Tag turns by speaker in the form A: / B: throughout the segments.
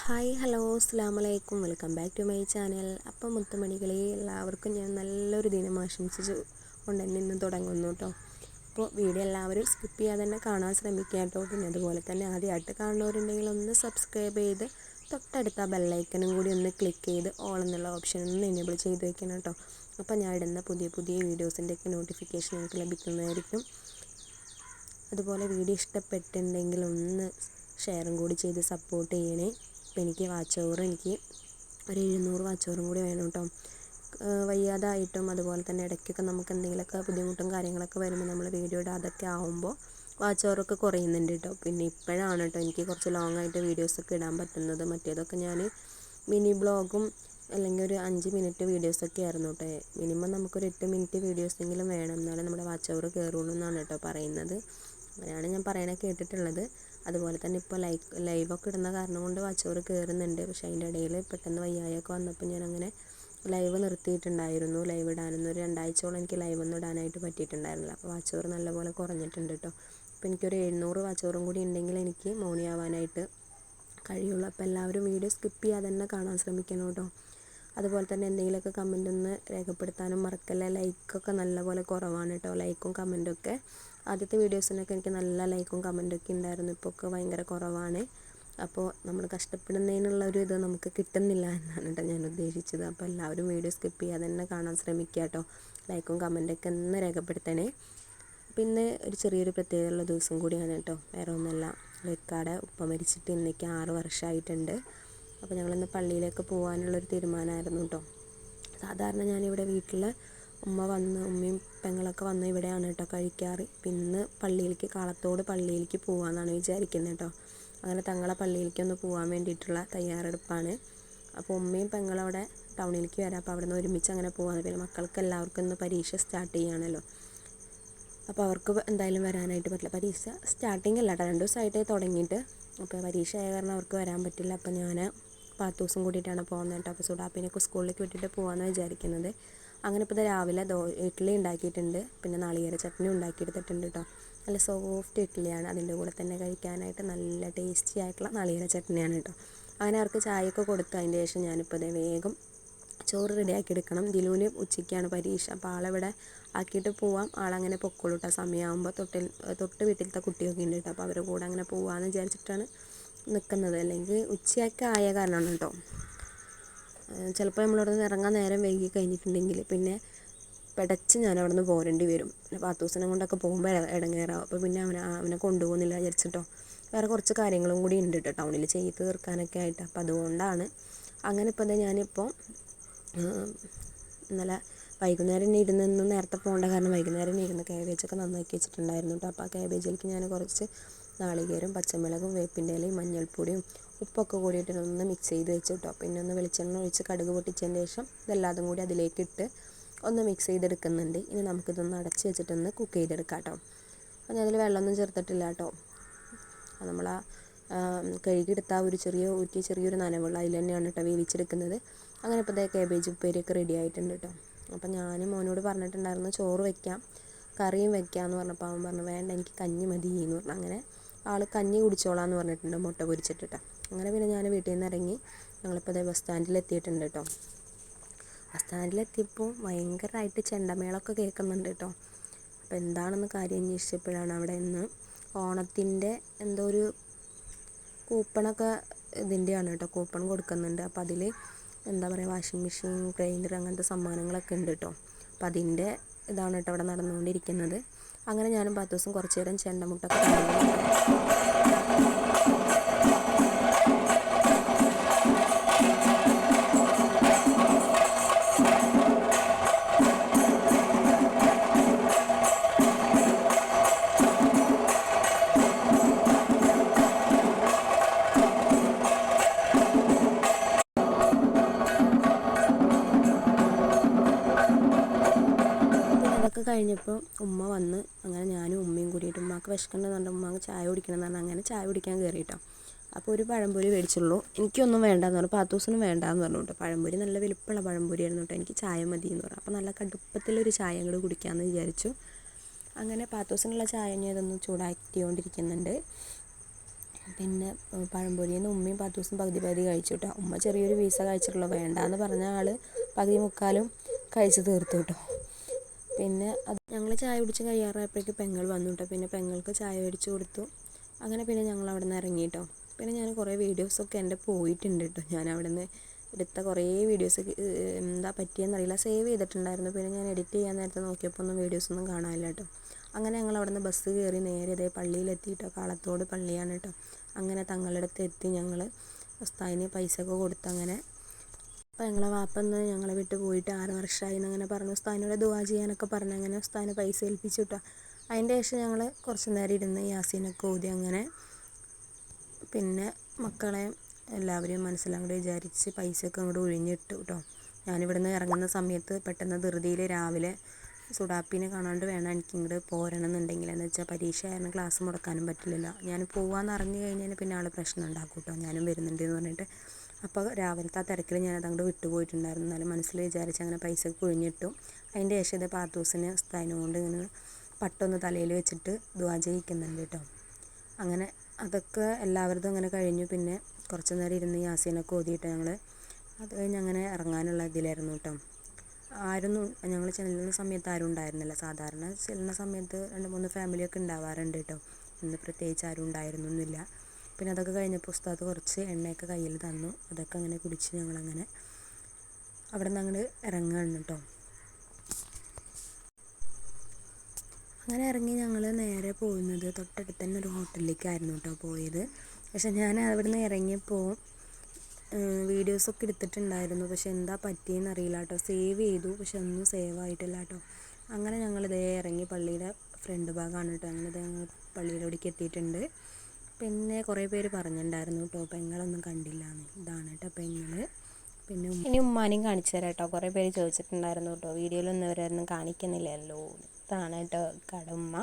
A: Hi hello അസ്സലാമു അലൈക്കും welcome back to my channel. അപ്പം മുത്തുമണികളെ എല്ലാവർക്കും ഞാൻ നല്ലൊരു ദിനം ആശംസിച്ചു കൊണ്ട് തന്നെ ഇന്ന് തുടങ്ങുന്നു കേട്ടോ. അപ്പോൾ വീഡിയോ എല്ലാവരും സ്കിപ്പ് ചെയ്യാതെ തന്നെ കാണാൻ ശ്രമിക്കുക കേട്ടോ. പിന്നെ അതുപോലെ തന്നെ ആദ്യമായിട്ട് കാണുന്നവരുണ്ടെങ്കിൽ ഒന്ന് സബ്സ്ക്രൈബ് ചെയ്ത് തൊട്ടടുത്ത ബെല്ലൈക്കനും കൂടി ഒന്ന് ക്ലിക്ക് ചെയ്ത് ഓൾ എന്നുള്ള ഓപ്ഷൻ ഒന്ന് എനേബിൾ ചെയ്ത് വെക്കണം കേട്ടോ. അപ്പോൾ ഞാൻ ഇടുന്ന പുതിയ പുതിയ വീഡിയോസിൻ്റെയൊക്കെ നോട്ടിഫിക്കേഷൻ നിങ്ങൾക്ക് ലഭിക്കുന്നതായിരിക്കും. അതുപോലെ വീഡിയോ ഇഷ്ടപ്പെട്ടിട്ടുണ്ടെങ്കിൽ ഒന്ന് ഷെയറും കൂടി ചെയ്ത് സപ്പോർട്ട് ചെയ്യണേ. അപ്പോൾ എനിക്ക് ഒരു 700 വാച്ച് അവറും കൂടി വേണം കേട്ടോ. വയ്യാതായിട്ടും അതുപോലെ തന്നെ ഇടയ്ക്കൊക്കെ നമുക്ക് എന്തെങ്കിലുമൊക്കെ ബുദ്ധിമുട്ടും കാര്യങ്ങളൊക്കെ വരുമ്പോൾ നമ്മൾ വീഡിയോ അതൊക്കെ ആകുമ്പോൾ വാച്ച് അവറൊക്കെ കുറയുന്നുണ്ട് കേട്ടോ. പിന്നെ ഇപ്പോഴാണ് കേട്ടോ എനിക്ക് കുറച്ച് ലോങ് ആയിട്ട് വീഡിയോസൊക്കെ ഇടാൻ പറ്റുന്നത്. മറ്റേതൊക്കെ ഞാൻ മിനി ബ്ലോഗും അല്ലെങ്കിൽ ഒരു 5 മിനിറ്റ് വീഡിയോസൊക്കെ ആയിരുന്നു കേട്ടോ. മിനിമം നമുക്കൊരു 8 മിനിറ്റ് വീഡിയോസെങ്കിലും വേണം, എന്നാലേ നമ്മുടെ വാച്ച് അവർ കയറുള്ളൂ എന്നാണ് കേട്ടോ പറയുന്നത്. അങ്ങനെയാണ് ഞാൻ പറയണത് കേട്ടിട്ടുള്ളത്. അതുപോലെ തന്നെ ഇപ്പോൾ ലൈവൊക്കെ ഇടുന്ന കാരണം കൊണ്ട് വാച്ച് അവർ കയറുന്നുണ്ട്. പക്ഷേ അതിൻ്റെ ഇടയിൽ പെട്ടെന്ന് വയ്യായൊക്കെ വന്നപ്പോൾ ഞാനങ്ങനെ ലൈവ് നിർത്തിയിട്ടുണ്ടായിരുന്നു. ലൈവ് ഇടാനൊന്നും ഒരു 2 ആഴ്ചയോളം എനിക്ക് ലൈവൊന്നും ഇടാനായിട്ട് പറ്റിയിട്ടുണ്ടായിരുന്നില്ല. അപ്പോൾ വാച്ച് അവർ നല്ലപോലെ കുറഞ്ഞിട്ടുണ്ട് കേട്ടോ. അപ്പോൾ എനിക്കൊരു 700 വാച്ച് അവറും കൂടി ഉണ്ടെങ്കിൽ എനിക്ക് മോണിയാവാനായിട്ട് കഴിയുള്ളൂ. അപ്പോൾ എല്ലാവരും വീഡിയോ സ്കിപ്പ് ചെയ്യാതെ തന്നെ കാണാൻ ശ്രമിക്കണം കേട്ടോ. അതുപോലെ തന്നെ എന്തെങ്കിലുമൊക്കെ കമൻ്റ് ഒന്ന് രേഖപ്പെടുത്താനും മറക്കല്ല. ലൈക്കൊക്കെ നല്ലപോലെ കുറവാണ് കേട്ടോ, ലൈക്കും കമൻറ്റൊക്കെ. ആദ്യത്തെ വീഡിയോസിനൊക്കെ എനിക്ക് നല്ല ലൈക്കും കമൻറ്റൊക്കെ ഉണ്ടായിരുന്നു. ഇപ്പോൾ ഒക്കെ ഭയങ്കര കുറവാണ്. അപ്പോൾ നമ്മൾ കഷ്ടപ്പെടുന്നതിനുള്ളൊരു ഇത് നമുക്ക് കിട്ടുന്നില്ല എന്നാണ് കേട്ടോ ഞാൻ ഉദ്ദേശിച്ചത്. അപ്പോൾ എല്ലാവരും വീഡിയോ സ്കിപ്പ് ചെയ്യാതെ തന്നെ കാണാൻ ശ്രമിക്കുക കേട്ടോ. ലൈക്കും കമൻറ്റൊക്കെ ഒന്ന് രേഖപ്പെടുത്തണേ. പിന്നെ ഒരു ചെറിയൊരു പ്രത്യേകതയുള്ള ദിവസം കൂടിയാണ് കേട്ടോ. വേറെ ഒന്നുമല്ല, ഇക്കാടെ ഉപ്പ മരിച്ചിട്ട് ഇന്നേക്ക് 6 വർഷമായിട്ടുണ്ട്. അപ്പോൾ ഞങ്ങളിന്ന് പള്ളിയിലേക്ക് പോകാനുള്ളൊരു തീരുമാനമായിരുന്നു കേട്ടോ. സാധാരണ ഞാനിവിടെ വീട്ടിൽ ഉമ്മയും പെങ്ങളൊക്കെ വന്ന് ഇവിടെയാണ് കേട്ടോ കഴിക്കാറ്. പിന്നെ പള്ളിയിലേക്ക് കാളത്തോട് പള്ളിയിലേക്ക് പോകാമെന്നാണ് വിചാരിക്കുന്നത് കേട്ടോ. അങ്ങനെ തങ്ങളെ പള്ളിയിലേക്കൊന്ന് പോകാൻ വേണ്ടിയിട്ടുള്ള തയ്യാറെടുപ്പാണ്. അപ്പോൾ ഉമ്മയും പെങ്ങളവിടെ ടൗണിലേക്ക് വരാം. അപ്പോൾ അവിടെ നിന്ന് ഒരുമിച്ച് അങ്ങനെ പോകാൻ. പിന്നെ മക്കൾക്ക് എല്ലാവർക്കും ഇന്ന് പരീക്ഷ സ്റ്റാർട്ട് ചെയ്യുകയാണല്ലോ. അപ്പോൾ അവർക്ക് എന്തായാലും വരാനായിട്ട് പറ്റില്ല. പരീക്ഷ സ്റ്റാർട്ടിങ് അല്ല കേട്ടോ, 2 ദിവസമായിട്ട് തുടങ്ങിയിട്ട്. അപ്പോൾ പരീക്ഷ ആയ കാരണം അവർക്ക് വരാൻ പറ്റില്ല. അപ്പോൾ ഞാൻ പാത്തൂസും കൂടിയിട്ടാണ് പോകുന്നത് കേട്ടോ. അപ്പോൾ സുഡാപ്പിനൊക്കെ സ്കൂളിലേക്ക് വിട്ടിട്ട് പോകാമെന്ന് വിചാരിക്കുന്നത്. അങ്ങനെ ഇപ്പോൾ രാവിലെ ഇഡ്ഡലി ഉണ്ടാക്കിയിട്ടുണ്ട്. പിന്നെ നാളികേര ചട്നി ഉണ്ടാക്കിയെടുത്തിട്ടുണ്ട് കേട്ടോ. നല്ല സോഫ്റ്റ് ഇഡ്ഡലിയാണ്. അതിൻ്റെ കൂടെ തന്നെ കഴിക്കാനായിട്ട് നല്ല ടേസ്റ്റി ആയിട്ടുള്ള നാളികേര ചട്നിയാണ് കേട്ടോ. അങ്ങനെ അവർക്ക് ചായയൊക്കെ കൊടുത്ത് അതിൻ്റെ ശേഷം ഞാനിപ്പോൾ വേഗം ചോറ് റെഡിയാക്കി എടുക്കണം. ദിലുവിന് ഉച്ചയ്ക്കാണ് പരീക്ഷ. അപ്പോൾ ആളെവിടെ ആക്കിയിട്ട് പോവാം. ആളങ്ങനെ പൊക്കോളൂ കേട്ടോ. സമയമാകുമ്പോൾ തൊട്ട് വീട്ടിലത്തെ കുട്ടിയൊക്കെ ഉണ്ട് കേട്ടോ. അപ്പോൾ അവരുടെ കൂടെ അങ്ങനെ പോകാമെന്ന് വിചാരിച്ചിട്ടാണ് നിൽക്കുന്നത്. അല്ലെങ്കിൽ ഉച്ചയൊക്കെ ആയ കാരണമാണ് കേട്ടോ. ചിലപ്പോൾ നമ്മളവിടെ നിന്ന് ഇറങ്ങാൻ നേരം വൈകി കഴിഞ്ഞിട്ടുണ്ടെങ്കിൽ പിന്നെ പെടച്ച് ഞാൻ അവിടെ നിന്ന് പോരേണ്ടി വരും. പിന്നെ പാത്തൂസിനെ കൊണ്ടൊക്കെ പോകുമ്പോൾ ഇടങ്ങേറാവും. അപ്പോൾ പിന്നെ അവനെ കൊണ്ടുപോകുന്നില്ല വിചാരിച്ചിട്ടോ. വേറെ കുറച്ച് കാര്യങ്ങളും കൂടി ഉണ്ട് കേട്ടോ ടൗണിൽ ചെയ്ത് തീർക്കാനൊക്കെ ആയിട്ട്. അപ്പോൾ അതുകൊണ്ടാണ് അങ്ങനെ. ഇപ്പോൾ ഞാനിപ്പോൾ ഇന്നലെ വൈകുന്നേരം ഇരുന്ന് നേരത്തെ പോകേണ്ട കാരണം വൈകുന്നേരം ഇരുന്ന് കാബേജൊക്കെ നന്നാക്കി വെച്ചിട്ടുണ്ടായിരുന്നു കേട്ടോ. അപ്പോൾ ആ കാബേജിലേക്ക് ഞാൻ കുറച്ച് നാളികേരം, പച്ചമുളകും, വേപ്പിൻ്റെ ഇലയും, മഞ്ഞൾപ്പൊടിയും ഉപ്പൊക്കെ കൂടിയിട്ട് ഒന്ന് മിക്സ് ചെയ്ത് വെച്ചു കേട്ടോ. പിന്നെ ഒന്ന് വെളിച്ചെണ്ണ ഒഴിച്ച് കടുക് പൊട്ടിച്ചതിന് ശേഷം ഇതെല്ലാതും കൂടി അതിലേക്ക് ഇട്ട് ഒന്ന് മിക്സ് ചെയ്തെടുക്കുന്നുണ്ട്. ഇനി നമുക്കിതൊന്ന് അടച്ച് വെച്ചിട്ടൊന്ന് കുക്ക് ചെയ്തെടുക്കാം കേട്ടോ. അപ്പോൾ ഞാനതിൽ വെള്ളമൊന്നും ചേർത്തിട്ടില്ല കേട്ടോ. അത് നമ്മൾ കഴുകിയെടുത്ത ചെറിയൊരു നനവുള്ള അതിൽ തന്നെയാണ് കേട്ടോ വേവിച്ചെടുക്കുന്നത്. അങ്ങനെ ഇപ്പോൾ കാബേജ് ഉപ്പേരിയൊക്കെ റെഡി ആയിട്ടുണ്ട് കേട്ടോ. അപ്പോൾ ഞാൻ മോനോട് പറഞ്ഞിട്ടുണ്ടായിരുന്നു ചോറ് വയ്ക്കാം, കറിയും വയ്ക്കാമെന്ന് പറഞ്ഞപ്പോൾ അവൻ പറഞ്ഞു വേണ്ട എനിക്ക് കഞ്ഞി മതി എന്ന് പറഞ്ഞു. അങ്ങനെ ആൾ കഞ്ഞി കുടിച്ചോളാന്ന് പറഞ്ഞിട്ടുണ്ട്, മുട്ട പൊരിച്ചിട്ടിട്ട്. അങ്ങനെ പിന്നെ ഞാൻ വീട്ടിൽ നിന്ന് ഇറങ്ങി ഞങ്ങളിപ്പോൾ ബസ് സ്റ്റാൻഡിലെത്തിയിട്ടുണ്ട് കേട്ടോ. ബസ് സ്റ്റാൻഡിലെത്തിയപ്പോൾ ഭയങ്കരമായിട്ട് ചെണ്ടമേളമൊക്കെ കേൾക്കുന്നുണ്ട് കേട്ടോ. അപ്പോൾ എന്താണെന്ന് കാര്യം അന്വേഷിച്ചപ്പോഴാണ് അവിടെ ഇന്ന് ഓണത്തിൻ്റെ എന്തോ ഒരു കൂപ്പണൊക്കെ ഇതിൻ്റെയാണ് കേട്ടോ, കൂപ്പൺ കൊടുക്കുന്നുണ്ട്. അപ്പോൾ അതിൽ എന്താ പറയുക, വാഷിംഗ് മെഷീൻ, ഗ്രൈൻഡർ അങ്ങനത്തെ സമ്മാനങ്ങളൊക്കെ ഉണ്ട് കേട്ടോ. അപ്പോൾ അതിൻ്റെ ഇതാണ് കേട്ടോ അവിടെ നടന്നുകൊണ്ടിരിക്കുന്നത്. അങ്ങനെ ഞാനും 10 ദിവസം കുറച്ച് നേരം ചെണ്ടമുട്ടൊക്കെ കഴിഞ്ഞപ്പോൾ ഉമ്മ വന്ന്. അങ്ങനെ ഞാനും ഉമ്മയും കൂടിയിട്ട് ഉമ്മാക്ക് വിശക്കണമെന്ന് ഉമ്മാക്ക് ചായ കുടിക്കണം എന്ന് അങ്ങനെ ചായ കുടിക്കാൻ കയറി കേട്ടോ. അപ്പോൾ ഒരു പഴംപൊരി മേടിച്ചുള്ളൂ. എനിക്കൊന്നും വേണ്ടാന്ന് പറഞ്ഞു, പാത്തൂസിനും വേണ്ടാന്ന് പറഞ്ഞു കേട്ടോ. പഴംപൊരി നല്ല വലിപ്പമുള്ള പഴംപൊരിയായിരുന്നു കേട്ടോ. എനിക്ക് ചായ മതി എന്ന് പറഞ്ഞു. അപ്പോൾ നല്ല കടുപ്പത്തിലൊരു ചായ അങ്ങോട്ട് കുടിക്കാമെന്ന് വിചാരിച്ചു. അങ്ങനെ പാത്തൂസിനുള്ള ചായ ഞാൻ ഇതൊന്ന് ചൂടാക്കിക്കൊണ്ടിരിക്കുന്നുണ്ട്. പിന്നെ പഴംപൊരിയിൽ നിന്ന് ഉമ്മയും പാത്തൂസും പകുതി കഴിച്ചു കേട്ടോ. ഉമ്മ ചെറിയൊരു പീസ കഴിച്ചിട്ടുള്ളൂ, വേണ്ടാന്ന് പറഞ്ഞ ആൾ പകുതി മുക്കാലും കഴിച്ച് തീർത്തു കേട്ടോ. പിന്നെ അത് ഞങ്ങൾ ചായ കുടിച്ച് കഴിയാറായപ്പോഴേക്ക് പെങ്ങൾ വന്നു കേട്ടോ. പിന്നെ പെങ്ങൾക്ക് ചായ മേടിച്ച് കൊടുത്തു. അങ്ങനെ പിന്നെ ഞങ്ങൾ അവിടെ നിന്ന് ഇറങ്ങി കേട്ടോ. പിന്നെ ഞാൻ കുറേ വീഡിയോസൊക്കെ എൻ്റെ പോയിട്ടുണ്ട് കേട്ടോ. ഞാൻ അവിടെ നിന്ന് എടുത്ത കുറേ വീഡിയോസ് എന്താ പറ്റിയെന്നറിയില്ല, സേവ് ചെയ്തിട്ടുണ്ടായിരുന്നു. പിന്നെ ഞാൻ എഡിറ്റ് ചെയ്യാൻ നേരത്തെ നോക്കിയപ്പോൾ ഒന്നും വീഡിയോസൊന്നും കാണാനില്ല കേട്ടോ. അങ്ങനെ ഞങ്ങൾ അവിടെ നിന്ന് ബസ് കയറി നേരെ ഇതേ പള്ളിയിലെത്തി കേട്ടോ. കാളത്തോട് പള്ളിയാണ് കേട്ടോ. അങ്ങനെ തങ്ങളുടെ അടുത്ത് എത്തി. ഞങ്ങൾ ഉസ്താദിന് പൈസ ഒക്കെ കൊടുത്ത് അങ്ങനെ. അപ്പോൾ ഞങ്ങളെ വാപ്പന്ന് ഞങ്ങളെ വിട്ട് പോയിട്ട് 6 വർഷമായി എന്നങ്ങനെ പറഞ്ഞു. ഉസ്താദിനോട് ദുആ ചെയ്യാനൊക്കെ പറഞ്ഞു. അങ്ങനെ ഉസ്താദിനെ പൈസ ഏൽപ്പിച്ചു കേട്ടോ. അതിൻ്റെ ശേഷം ഞങ്ങൾ കുറച്ച് നേരം ഇരുന്ന് യാസീനൊക്കെ ഓതി. അങ്ങനെ പിന്നെ മക്കളെ എല്ലാവരെയും മനസ്സിലങ്ങോട്ട് വിചാരിച്ച് പൈസയൊക്കെ അങ്ങോട്ട് ഒഴിഞ്ഞിട്ടു കേട്ടോ. ഞാനിവിടുന്ന് ഇറങ്ങുന്ന സമയത്ത് പെട്ടെന്ന് ധൃതിയിൽ രാവിലെ സുഡാപ്പിനെ കാണാണ്ട് വേണം എനിക്ക് ഇങ്ങോട്ട് പോരണം എന്നുണ്ടെങ്കിൽ, എന്ന് വെച്ചാൽ പരീക്ഷ ആയിരുന്നു, ക്ലാസ് മുടക്കാനും പറ്റില്ലല്ലോ. ഞാൻ പോകാമെന്ന് അറിഞ്ഞു കഴിഞ്ഞാൽ പിന്നെ ആൾ പ്രശ്നം ഉണ്ടാക്കും കേട്ടോ, ഞാനും വരുന്നുണ്ട് എന്ന് പറഞ്ഞിട്ട്. അപ്പോൾ രാവിലത്തെ ആ തിരക്കിൽ ഞാനത് അങ്ങോട്ട് വിട്ടുപോയിട്ടുണ്ടായിരുന്നു. എന്നാലും മനസ്സിൽ വിചാരിച്ച് അങ്ങനെ പൈസ കുഴിഞ്ഞിട്ടു. അതിൻ്റെ ശേഷം ഇത് പാത്തൂസിന് ഉസ്താദിനോട് ഇങ്ങനെ പട്ടൊന്ന് തലയിൽ വെച്ചിട്ട് ദുആ ചെയ്യിക്കുന്നുണ്ട് കേട്ടോ. അങ്ങനെ അതൊക്കെ എല്ലാവരതും അങ്ങനെ കഴിഞ്ഞു. പിന്നെ കുറച്ച് നേരം ഇരുന്ന് യാസീനൊക്കെ ഓതിയിട്ട് ഞങ്ങൾ അത് കഴിഞ്ഞ് അങ്ങനെ ഇറങ്ങാനുള്ള ഇതിലായിരുന്നു കേട്ടോ. ഞങ്ങൾ ചെല്ലുന്ന സമയത്ത് ആരും ഉണ്ടായിരുന്നില്ല. സാധാരണ ചെല്ലുന്ന സമയത്ത് 2-3 ഫാമിലിയൊക്കെ ഉണ്ടാവാറുണ്ട് കേട്ടോ. ഇന്ന് പ്രത്യേകിച്ച് ആരും ഉണ്ടായിരുന്നൊന്നുമില്ല. പിന്നെ അതൊക്കെ കഴിഞ്ഞപ്പോൾ ഉസ്താദ് കുറച്ച് എണ്ണയൊക്കെ കയ്യിൽ തന്നു. അതൊക്കെ അങ്ങനെ കുടിച്ച് ഞങ്ങളങ്ങനെ അവിടെ നിന്ന് അങ്ങോട്ട് ഇറങ്ങുകയാണ് കേട്ടോ. അങ്ങനെ ഇറങ്ങി ഞങ്ങൾ നേരെ പോകുന്നത് തൊട്ടടുത്ത് തന്നെ ഒരു ഹോട്ടലിലേക്കായിരുന്നു കേട്ടോ പോയത്. പക്ഷെ ഞാൻ അവിടെ നിന്ന് ഇറങ്ങിയപ്പോൾ വീഡിയോസൊക്കെ എടുത്തിട്ടുണ്ടായിരുന്നു. പക്ഷെ എന്താ പറ്റിയെന്ന് അറിയില്ല കേട്ടോ. സേവ് ചെയ്തു, പക്ഷെ ഒന്നും സേവ് ആയിട്ടില്ല കേട്ടോ. അങ്ങനെ ഞങ്ങളിതേ ഇറങ്ങി പള്ളിയുടെ ഫ്രണ്ട് ഭാഗമാണ് കേട്ടോ. അങ്ങനെ ഞങ്ങൾ പള്ളിയുടെ അവിടേക്ക് എത്തിയിട്ടുണ്ട്. പിന്നെ കുറേ പേര് പറഞ്ഞിട്ടുണ്ടായിരുന്നു കേട്ടോ പെങ്ങളൊന്നും കണ്ടില്ല എന്ന്. ഇതാണ് കേട്ടോ പെങ്ങൾ. പിന്നെ ഇനി ഉമ്മാനെയും കാണിച്ചു തരാം കേട്ടോ. കുറേ പേര് ചോദിച്ചിട്ടുണ്ടായിരുന്നു കേട്ടോ, വീഡിയോയിലൊന്നും ഇവരൊന്നും കാണിക്കുന്നില്ലല്ലോ. ഇതാണ് കേട്ടോ കടമ്മ.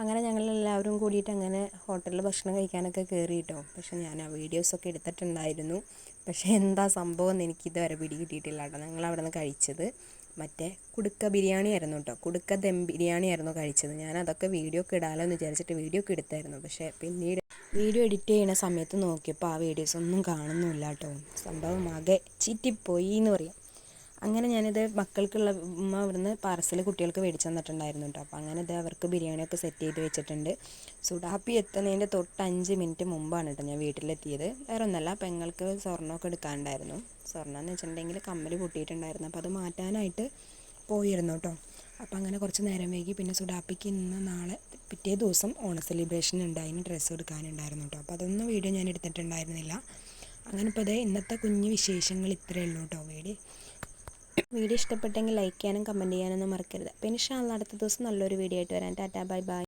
A: അങ്ങനെ ഞങ്ങളെല്ലാവരും കൂടിയിട്ട് അങ്ങനെ ഹോട്ടലിൽ ഭക്ഷണം കഴിക്കാനൊക്കെ കയറി കേട്ടോ. പക്ഷെ ഞാൻ ആ വീഡിയോസൊക്കെ എടുത്തിട്ടുണ്ടായിരുന്നു. പക്ഷേ എന്താ സംഭവം എന്ന് എനിക്കിതുവരെ പിടി കിട്ടിയിട്ടില്ല കേട്ടോ. ഞങ്ങളവിടെ നിന്ന് കഴിച്ചത് മറ്റേ കുടുക്ക ബിരിയാണി ആയിരുന്നു കേട്ടോ. കുടുക്ക ദം ബിരിയാണി ആയിരുന്നു കഴിച്ചത്. ഞാൻ അതൊക്കെ വീഡിയോ ഒക്കെ ഇടാമല്ലോ എന്ന് വിചാരിച്ചിട്ട് വീഡിയോ ഒക്കെ എടുത്തായിരുന്നു. പക്ഷേ പിന്നീട് വീഡിയോ എഡിറ്റ് ചെയ്യുന്ന സമയത്ത് നോക്കിയപ്പോൾ ആ വീഡിയോസൊന്നും കാണുന്നില്ല കേട്ടോ. സംഭവം ആകെ ചീറ്റിപ്പോയി എന്ന് പറയാം. അങ്ങനെ ഞാനിത് മക്കൾക്കുള്ള ഉമ്മ ഇവിടുന്ന് പാർസൽ കുട്ടികൾക്ക് മേടിച്ച് തന്നിട്ടുണ്ടായിരുന്നു കേട്ടോ. അപ്പോൾ അങ്ങനെ ഇത് അവർക്ക് ബിരിയാണിയൊക്കെ സെറ്റ് ചെയ്ത് വെച്ചിട്ടുണ്ട്. സുഡാപ്പി എത്തുന്നതിൻ്റെ തൊട്ട് 5 മിനിറ്റ് മുമ്പാണ് കേട്ടോ ഞാൻ വീട്ടിലെത്തിയത്. വേറെ ഒന്നല്ല, പെങ്ങൾക്ക് സ്വർണ്ണമൊക്കെ എടുക്കാനുണ്ടായിരുന്നു. സ്വർണ്ണം എന്ന് വെച്ചിട്ടുണ്ടെങ്കിൽ കമ്മൽ പൊട്ടിയിട്ടുണ്ടായിരുന്നു. അപ്പോൾ അത് മാറ്റാനായിട്ട് പോയിരുന്നു കേട്ടോ. അപ്പോൾ അങ്ങനെ കുറച്ച് നേരം വൈകി. പിന്നെ സുഡാപ്പിക്ക് ഇന്ന് നാളെ പിറ്റേ ദിവസം ഓണ സെലിബ്രേഷൻ ഉണ്ട്, അതിന് ഡ്രസ്സ് എടുക്കാനുണ്ടായിരുന്നു കേട്ടോ. അപ്പോൾ അതൊന്നും വീഡിയോ ഞാൻ എടുത്തിട്ടുണ്ടായിരുന്നില്ല. അങ്ങനെ ഇപ്പോൾ അതേ ഇന്നത്തെ കുഞ്ഞു വിശേഷങ്ങൾ ഇത്രയേ ഉള്ളൂ കേട്ടോ. വീഡിയോ ഇഷ്ടപ്പെട്ടെങ്കിൽ ലൈക്ക് ചെയ്യാനും കമൻറ്റ് ചെയ്യാനൊന്നും മറക്കരുത്. അപ്പോൾ ഇൻഷാ അല്ലാഹ് അടുത്ത ദിവസം നല്ലൊരു വീഡിയോ ആയിട്ട് വരാം. Tata bye bye.